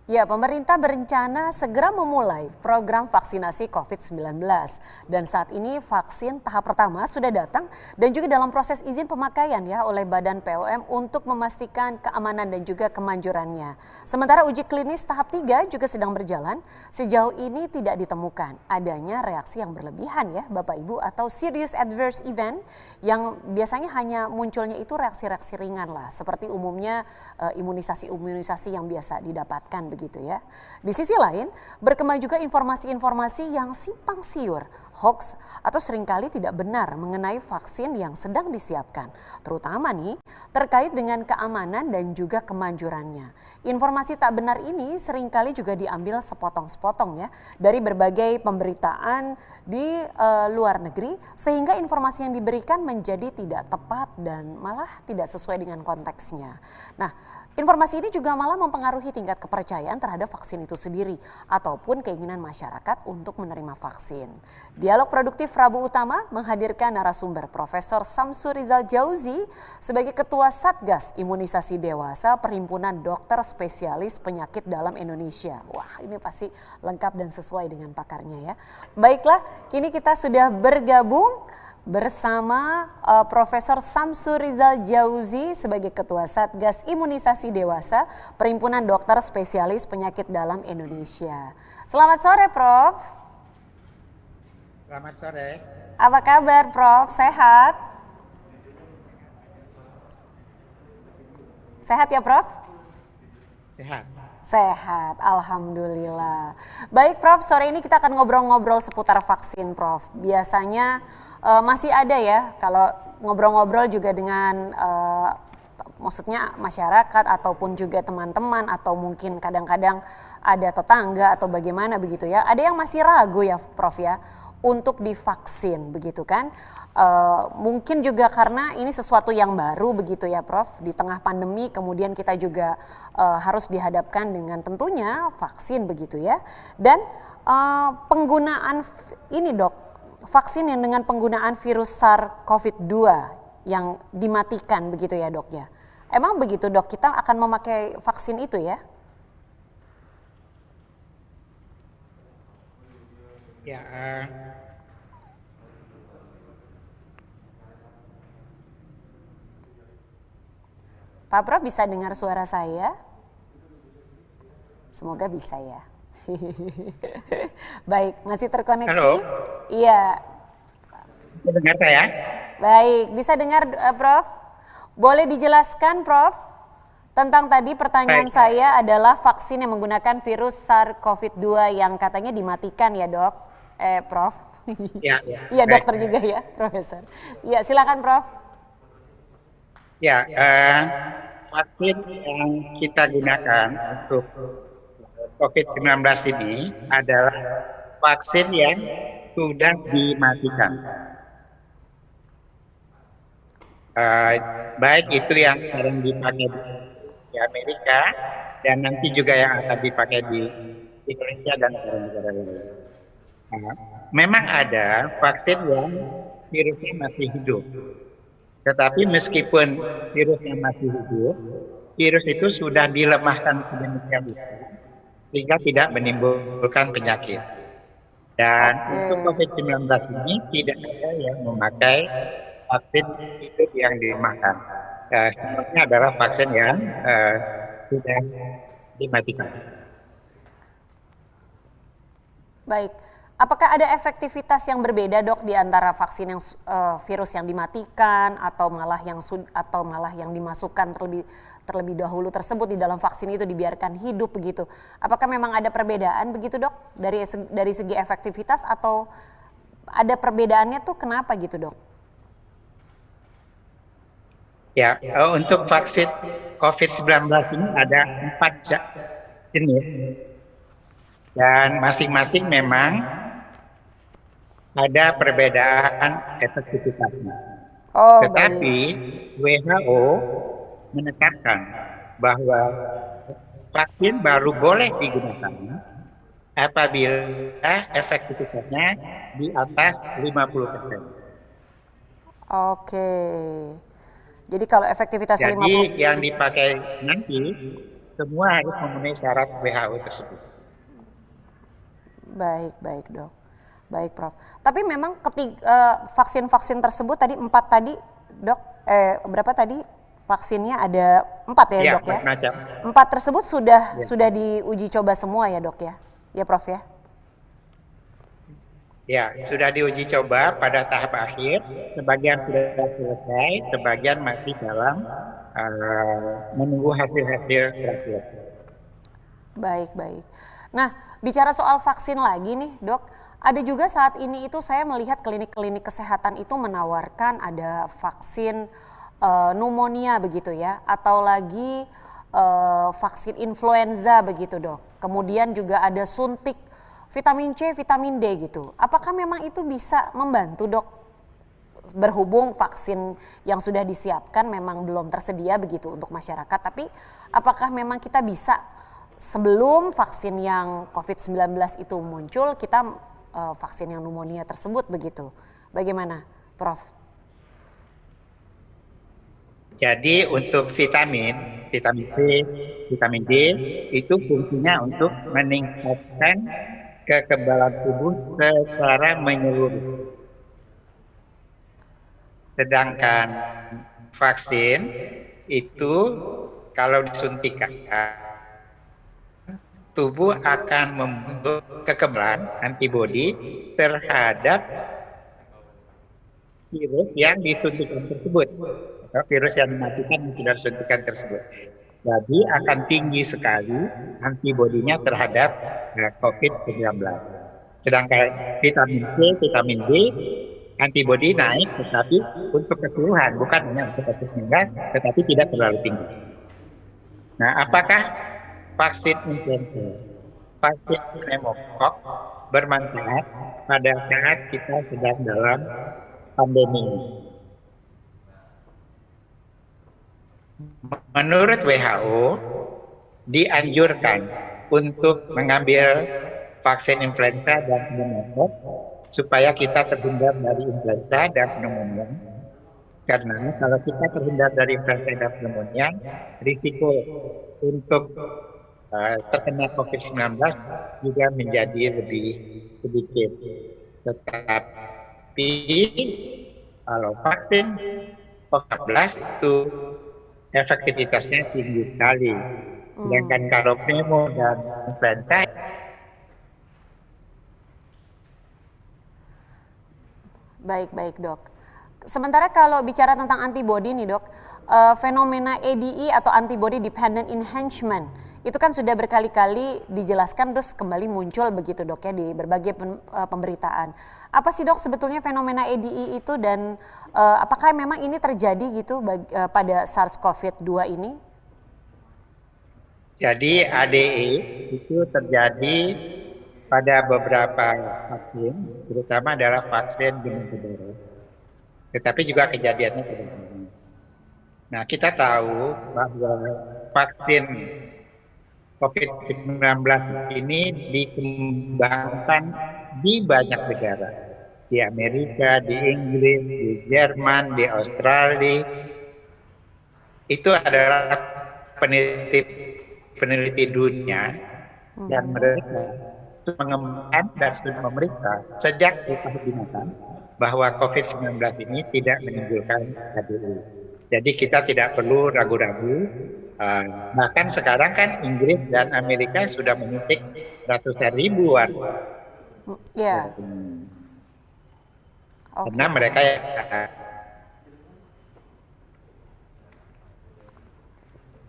Ya, pemerintah berencana segera memulai program vaksinasi COVID-19 dan saat ini vaksin tahap pertama sudah datang dan juga dalam proses izin pemakaian ya oleh Badan POM untuk memastikan keamanan dan juga kemanjurannya. Sementara uji klinis tahap 3 juga sedang berjalan, sejauh ini tidak ditemukan adanya reaksi yang berlebihan ya Bapak Ibu atau serious adverse event yang biasanya hanya munculnya itu reaksi-reaksi ringan lah seperti umumnya imunisasi-imunisasi yang biasa didapatkan begitu ya. Di sisi lain, berkembang juga informasi-informasi yang simpang siur, hoax atau seringkali tidak benar mengenai vaksin yang sedang disiapkan, terutama nih terkait dengan keamanan dan juga kemanjurannya. Informasi tak benar ini seringkali juga diambil sepotong-sepotong ya dari berbagai pemberitaan di luar negeri sehingga informasi yang diberikan menjadi tidak tepat dan malah tidak sesuai dengan konteksnya. Nah, informasi ini juga malah mempengaruhi tingkat kepercayaan terhadap vaksin itu sendiri ataupun keinginan masyarakat untuk menerima vaksin. Dialog Produktif Rabu Utama menghadirkan narasumber Profesor Samsu Rizal Jauzi sebagai Ketua Satgas Imunisasi Dewasa Perhimpunan Dokter Spesialis Penyakit Dalam Indonesia. Wah, ini pasti lengkap dan sesuai dengan pakarnya ya. Baiklah, kini kita sudah bergabung bersama Profesor Samsu Rizal Jauzi sebagai Ketua Satgas Imunisasi Dewasa Perhimpunan Dokter Spesialis Penyakit Dalam Indonesia. Selamat sore, Prof. Selamat sore. Apa kabar, Prof? Sehat? Sehat ya, Prof? Sehat. Sehat, alhamdulillah. Baik, Prof, sore ini kita akan ngobrol-ngobrol seputar vaksin, Prof. Biasanya masih ada ya kalau ngobrol-ngobrol juga dengan maksudnya masyarakat ataupun juga teman-teman atau mungkin kadang-kadang ada tetangga atau bagaimana begitu ya. Ada yang masih ragu ya, Prof ya, untuk divaksin begitu kan. Mungkin juga karena ini sesuatu yang baru begitu ya, Prof. Di tengah pandemi kemudian kita juga harus dihadapkan dengan tentunya vaksin begitu ya. Dan penggunaan ini, Dok, vaksin yang dengan penggunaan virus SARS-CoV-2 yang dimatikan begitu ya, Dok ya. Emang begitu, Dok, kita akan memakai vaksin itu ya? Ya, Pak Prof bisa dengar suara saya? Semoga bisa ya. Baik, masih terkoneksi? halo, Iya, bisa dengar saya? baik. Bisa dengar Prof? Boleh dijelaskan, Prof? Tentang tadi pertanyaan Baik. saya adalah vaksin yang menggunakan virus SARS-CoV-2 yang katanya dimatikan ya, Dok? Prof? Ya, Iya, baik. dokter juga ya, Profesor. Iya, silakan, Prof. Ya, vaksin yang kita gunakan untuk COVID-19 ini adalah vaksin yang sudah dimatikan. Baik itu yang sekarang dipakai di Amerika dan nanti juga yang akan dipakai di Indonesia dan negara-negara lain. Memang ada vaksin yang virusnya masih hidup. Tetapi meskipun virusnya masih hidup, virus itu sudah dilemahkan sedemikian rupa sehingga tidak menimbulkan penyakit. Dan untuk COVID-19 ini tidak ada yang memakai vaksin hidup yang dilemahkan. Semuanya adalah vaksin yang sudah dimatikan. Baik, apakah ada efektivitas yang berbeda, Dok, di antara vaksin yang virus yang dimatikan atau malah yang dimasukkan terlebih dahulu tersebut di dalam vaksin itu dibiarkan hidup begitu? Apakah memang ada perbedaan begitu, Dok, dari segi efektivitas atau ada perbedaannya tuh kenapa gitu, Dok? Ya, untuk vaksin COVID-19 ini ada 4 jenis. Dan masing-masing memang ada perbedaan efektivitasnya. Oh, Tetapi WHO menetapkan bahwa vaksin baru boleh digunakan apabila efektivitasnya di atas 50%. Oke. Jadi kalau efektivitasnya Jadi 50. yang dipakai nanti Semua harus memenuhi syarat WHO tersebut. Baik, baik dok. Baik Prof. Tapi memang vaksin-vaksin tersebut tadi 4 tadi dok, berapa tadi vaksinnya ada 4 ya dok ya? Macam. 4 tersebut sudah diuji coba semua ya dok ya? Ya Prof ya? Ya, sudah diuji coba pada tahap akhir, sebagian sudah selesai, sebagian masih dalam menunggu hasil-hasil terakhir. Baik, baik. Nah, bicara soal vaksin lagi nih dok, ada juga saat ini itu saya melihat klinik-klinik kesehatan itu menawarkan ada vaksin pneumonia begitu ya, atau lagi vaksin influenza begitu dok. Kemudian juga ada suntik vitamin C, vitamin D gitu. Apakah memang itu bisa membantu dok? Berhubung vaksin yang sudah disiapkan memang belum tersedia begitu untuk masyarakat, tapi apakah memang kita bisa sebelum vaksin yang COVID-19 itu muncul, kita vaksin yang pneumonia tersebut begitu? Bagaimana Prof? Jadi untuk vitamin C, vitamin D itu fungsinya untuk meningkatkan kekebalan tubuh secara menyeluruh. Sedangkan vaksin itu kalau disuntikan, tubuh akan membentuk kekebalan antibodi terhadap virus yang disuntikan tersebut, atau virus yang dimatikan yang sudah disuntikan tersebut. Jadi akan tinggi sekali antibodinya terhadap COVID-19. Sedangkan vitamin C, vitamin D, antibodi naik, tetapi untuk keseluruhan, bukan hanya untuk COVID-19, tetapi tidak terlalu tinggi. Nah, apakah vaksin influenza, vaksin pneumokok bermanfaat pada saat kita sedang dalam pandemi ini? Menurut WHO, dianjurkan untuk mengambil vaksin influenza dan pneumokok supaya kita terhindar dari influenza dan pneumonia. Karena kalau kita terhindar dari influenza dan pneumonia, risiko untuk terkena COVID-19 juga menjadi lebih sedikit. Tetapi kalau vaksin COVID-19 itu efektivitasnya tinggi sekali. Sedangkan kalau pneumo dan influenza, Baik dok. Sementara kalau bicara tentang antibodi nih dok, fenomena ADE atau antibody dependent enhancement itu kan sudah berkali-kali dijelaskan terus kembali muncul begitu dok ya di berbagai pemberitaan. Apa sih dok sebetulnya fenomena ADE itu dan apakah memang ini terjadi gitu pada SARS-CoV-2 ini? Jadi ADE itu terjadi pada beberapa vaksin, terutama adalah vaksin demam berdarah. Tetapi juga kejadiannya tidak sama. Nah, kita tahu bahwa vaksin COVID-19 ini dikembangkan di banyak negara. Di Amerika, di Inggris, di Jerman, di Australia. Itu adalah peneliti dunia dan mereka mengembangkan dan sudah memeriksa sejak digunakan bahwa COVID-19 ini tidak menimbulkan ADE. Jadi kita tidak perlu ragu-ragu. Bahkan sekarang kan Inggris dan Amerika sudah menyuntik ratusan ribuan. Ya. Karena mereka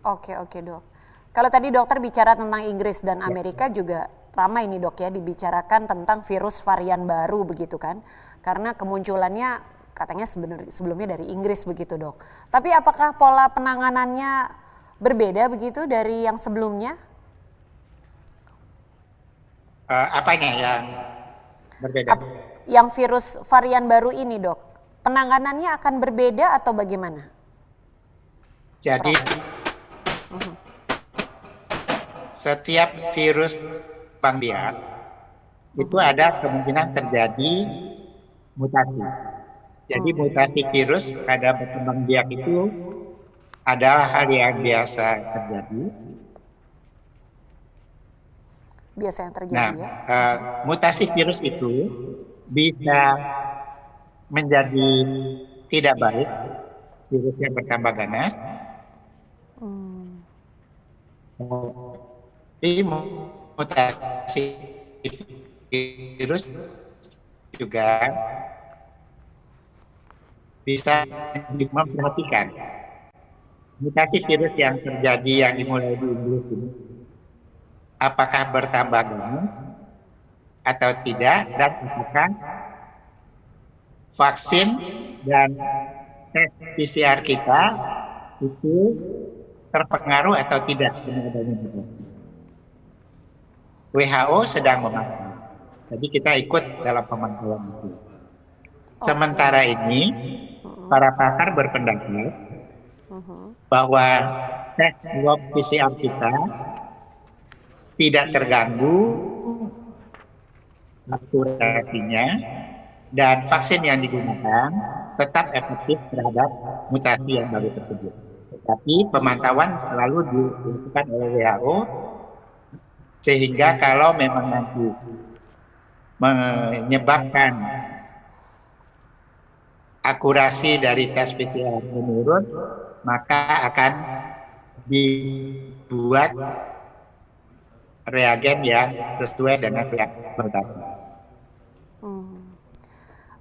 Oke dok. Kalau tadi dokter bicara tentang Inggris dan Amerika juga ramai nih dok ya dibicarakan tentang virus varian baru begitu kan. Karena kemunculannya katanya sebelumnya dari Inggris begitu dok. Tapi apakah pola penanganannya berbeda begitu dari yang sebelumnya? Apanya yang berbeda? Yang virus varian baru ini dok. Penanganannya akan berbeda atau bagaimana? Jadi setiap virus berkembang biak itu ada kemungkinan terjadi mutasi. Jadi mutasi virus pada berkembang biak itu adalah hal yang biasa terjadi. biasa yang terjadi Nah, ya? mutasi virus itu bisa menjadi tidak baik, virusnya bertambah ganas, tapi mutasi virus juga bisa memperhatikan mutasi virus yang terjadi yang dimulai di Inggris ini apakah bertambah ganas atau tidak, dan apakah vaksin dan tes PCR kita itu terpengaruh atau tidak dengan adanya mutasi. WHO sedang memantau. Jadi kita ikut dalam pemantauan itu. Sementara ini, para pakar berpendapat bahwa tes swab PCR kita tidak terganggu akurasinya dan vaksin yang digunakan tetap efektif terhadap mutasi yang baru tersebut. Tetapi pemantauan selalu dilakukan oleh WHO sehingga kalau memang nanti menyebabkan akurasi dari tes PCR menurun, maka akan dibuat reagen yang sesuai dengan yang bertanya.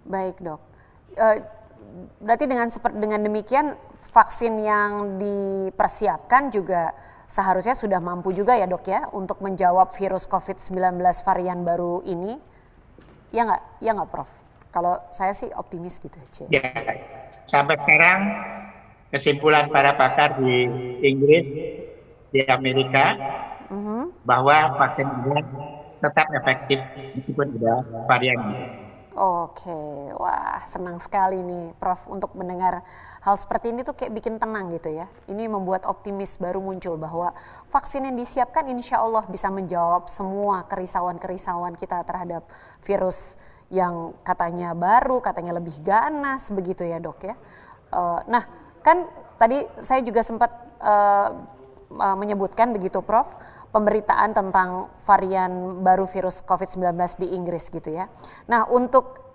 Baik dok. Berarti dengan demikian vaksin yang dipersiapkan juga seharusnya sudah mampu juga ya dok ya untuk menjawab virus COVID-19 varian baru ini. Ya nggak Prof? Kalau saya sih optimis gitu. Ya, sampai sekarang kesimpulan para pakar di Inggris, di Amerika, bahwa vaksin ini tetap efektif meskipun ada varian ini. Oke, wah senang sekali nih Prof untuk mendengar hal seperti ini tuh kayak bikin tenang gitu ya. Ini membuat optimis baru muncul bahwa vaksin yang disiapkan insya Allah bisa menjawab semua kerisauan-kerisauan kita terhadap virus yang katanya baru, katanya lebih ganas begitu ya dok ya. Nah kan tadi saya juga sempat menyebutkan begitu Prof, pemberitaan tentang varian baru virus COVID-19 di Inggris gitu ya. Nah untuk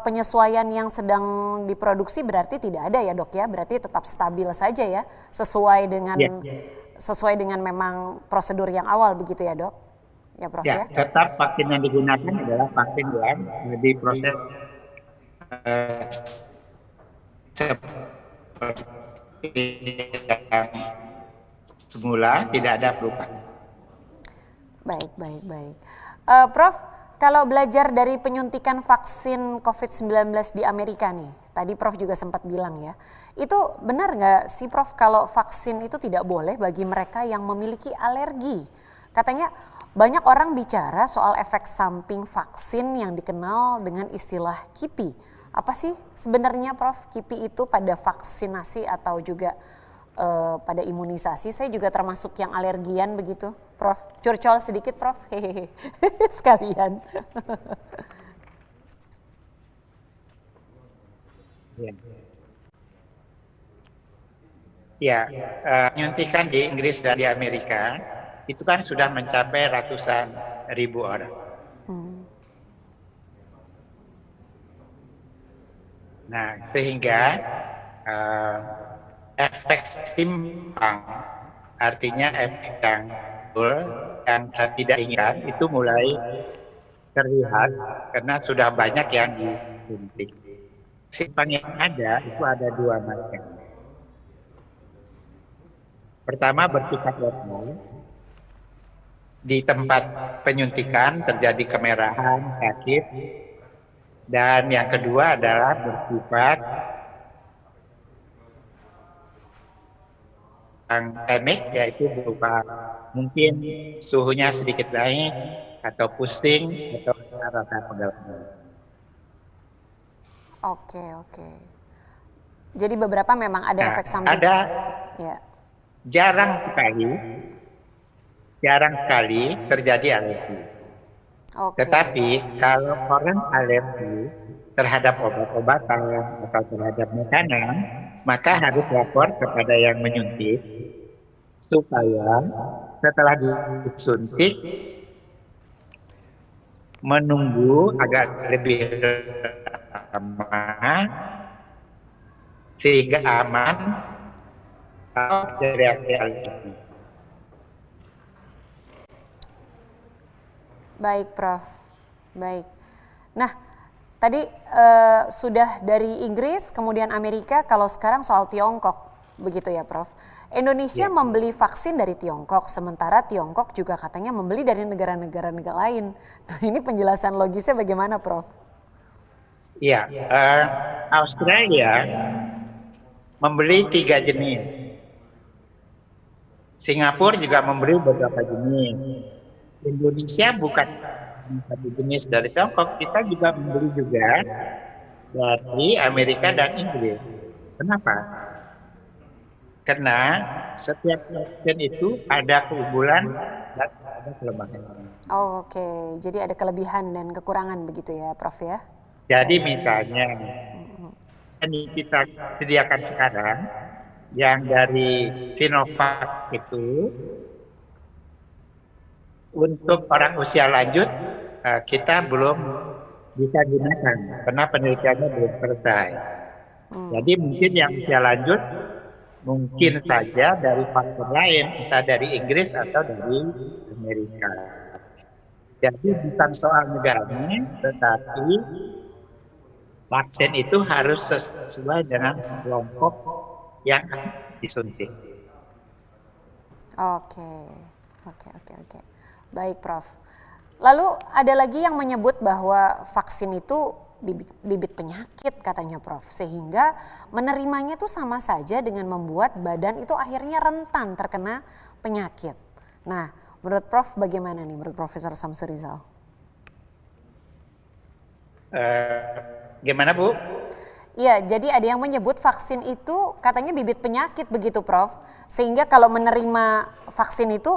penyesuaian yang sedang diproduksi berarti tidak ada ya dok ya, berarti tetap stabil saja ya, sesuai dengan memang prosedur yang awal begitu ya dok? Ya Prof ya? Tetap vaksin yang digunakan adalah vaksin yang diproses seperti yang semula, tidak ada perubahan. Baik. Prof, kalau belajar dari penyuntikan vaksin COVID-19 di Amerika nih, tadi Prof juga sempat bilang ya, itu benar nggak sih Prof kalau vaksin itu tidak boleh bagi mereka yang memiliki alergi? Katanya banyak orang bicara soal efek samping vaksin yang dikenal dengan istilah KIPI. Apa sih sebenarnya Prof KIPI itu pada vaksinasi atau juga pada imunisasi? Saya juga termasuk yang alergian begitu, Prof. Curcol sedikit, Prof. Hehehe. Sekalian. Penyuntikan di Inggris dan di Amerika itu kan sudah mencapai ratusan ribu orang. Nah, sehingga efek simpang, artinya efek yang tidak inginkan itu mulai terlihat karena sudah banyak yang disuntik. Simpang yang ada itu ada dua macam. Pertama bersifat lokal, di tempat penyuntikan terjadi kemerahan, sakit, dan yang kedua adalah bersifat endemik, yaitu berupa mungkin suhunya sedikit naik atau pusing atau rasa pegal-pegal. Oke. Jadi beberapa memang ada efek samping. Ada ya. jarang sekali terjadi alergi. Tetapi kalau orang alergi terhadap obat-obatan atau terhadap makanan, maka harus lapor kepada yang menyuntik supaya setelah disuntik menunggu agak lebih lama sehingga aman dari reaksi alergi. Baik, Prof. Baik. Nah, tadi sudah dari Inggris, kemudian Amerika, kalau sekarang soal Tiongkok, begitu ya, Prof. Indonesia membeli vaksin dari Tiongkok, sementara Tiongkok juga katanya membeli dari negara-negara lain. Nah, ini penjelasan logisnya bagaimana, Prof? Ya, Australia membeli 3 jenis. Singapura juga membeli beberapa jenis. Indonesia bukan satu jenis dari Tiongkok, kita juga membeli juga dari Amerika dan Inggris. Kenapa? Karena setiap vaksin itu ada keunggulan dan ada kelemahan. Oh, oke. Jadi ada kelebihan dan kekurangan begitu ya, Prof ya? Jadi misalnya ini kita sediakan sekarang yang dari Sinovac itu untuk orang usia lanjut kita belum bisa gunakan karena penelitiannya belum selesai. Jadi mungkin yang usia lanjut mungkin saja dari faktor lain, entah dari Inggris atau dari Amerika. Jadi bukan soal negaranya, tetapi vaksin itu harus sesuai dengan kelompok yang disuntik. Oke. Baik, Prof. Lalu ada lagi yang menyebut bahwa vaksin itu bibit penyakit katanya, Prof. Sehingga menerimanya itu sama saja dengan membuat badan itu akhirnya rentan terkena penyakit. Nah, menurut Prof bagaimana nih, menurut Profesor Samsur Rizal? Gimana, Bu? Iya, jadi ada yang menyebut vaksin itu katanya bibit penyakit begitu, Prof. Sehingga kalau menerima vaksin itu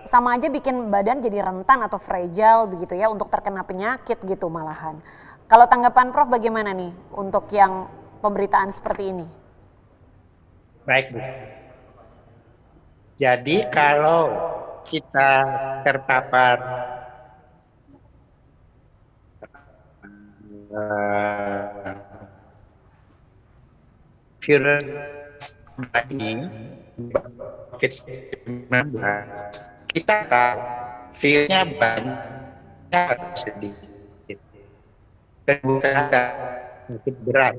sama aja bikin badan jadi rentan atau fragile begitu ya untuk terkena penyakit gitu malahan. Kalau tanggapan Prof bagaimana nih untuk yang pemberitaan seperti ini? Baik, Bu. Jadi kalau kita terpapar virus ini COVID-19, kita tahu virusnya banyak sedikit dan bukan sakit berat.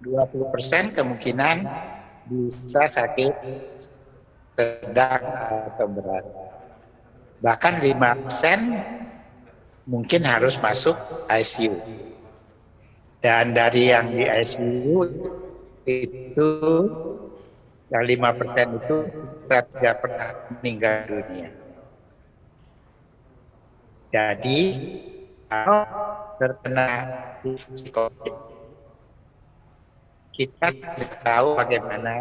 20% kemungkinan bisa sakit sedang atau berat. Bahkan 5% mungkin harus masuk ICU. Dan dari yang di ICU itu yang 5% itu tidak pernah meninggal dunia. Jadi kalau terkena infeksi COVID, kita tidak tahu bagaimana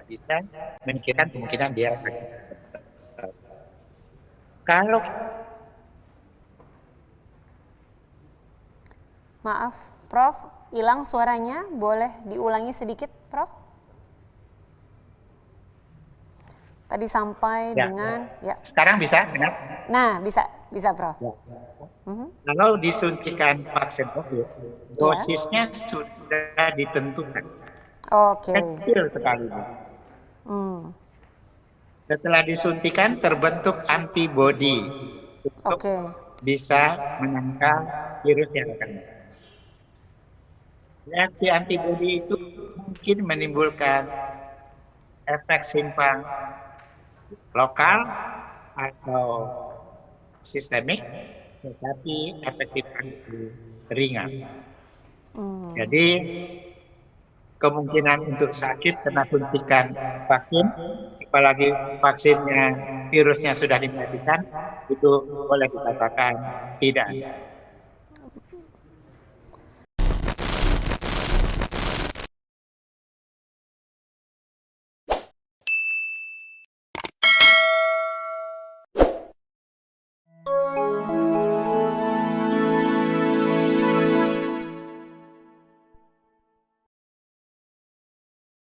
bisa memikirkan kemungkinan dia akan kalau maaf, Prof, hilang suaranya, boleh diulangi sedikit, Prof? Tadi sampai dengan sekarang bisa benar? Nah, bisa Prof. Kalau disuntikan vaksin COVID, dosisnya sudah ditentukan. Kecil sekali. Setelah disuntikan terbentuk antibodi untuk bisa menangkal virus yang akan datang. Reaksi antibodi itu mungkin menimbulkan efek simpang lokal atau sistemik, tetapi efektifnya ringan. Jadi kemungkinan untuk sakit kena suntikan vaksin, apalagi vaksinnya virusnya sudah dimatikan, itu boleh dikatakan tidak.